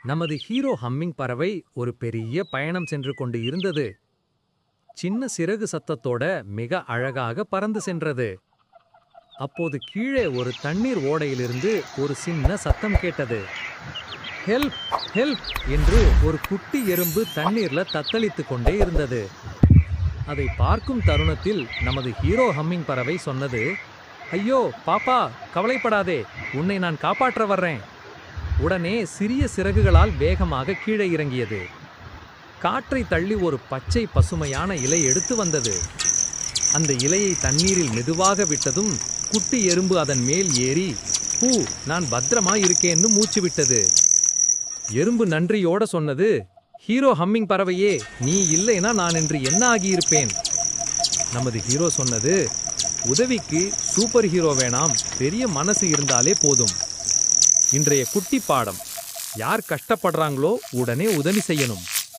நமது hero humming பறவை ஒரு பெரிய பயணம் சென்று கொண்டு இருந்தது. சின்ன சிறகு சத்தத்தோட மிக அழகாக பறந்து சென்றது. அப்போது கீழே ஒரு தண்ணீர் ஓடையிலிருந்து ஒரு சின்ன சத்தம் கேட்டது. ஹெல்ப், ஹெல்ப் என்று ஒரு குட்டி எறும்பு தண்ணீர்ல தத்தளித்துக் கொண்டே இருந்தது. அதை பார்க்கும் தருணத்தில் நமது ஹீரோ ஹம்மிங் பறவை சொன்னது, ஐயோ பாப்பா, கவலைப்படாதே, உன்னை நான் காப்பாற்ற வர்றேன். உடனே சிறிய சிறகுகளால் வேகமாக கீழே இறங்கியது. காற்றை தள்ளி ஒரு பச்சை பசுமையான இலை எடுத்து வந்தது. அந்த இலையை தண்ணீரில் மெதுவாக விட்டதும் குட்டி எறும்பு அதன் மேல் ஏறி, பூ, நான் பத்திரமா இருக்கேன்னு மூச்சு விட்டது. எறும்பு நன்றியோட சொன்னது, ஹீரோ ஹம்மிங் பறவையே, நீ இல்லைனா நான் இன்று என்ன ஆகியிருப்பேன். நமது ஹீரோ சொன்னது, உதவிக்கு சூப்பர் ஹீரோ வேணாம், பெரிய மனசு இருந்தாலே போதும். இன்றைய குட்டி பாடம், யார் கஷ்டப்படுறாங்களோ உடனே உதவி செய்யணும்.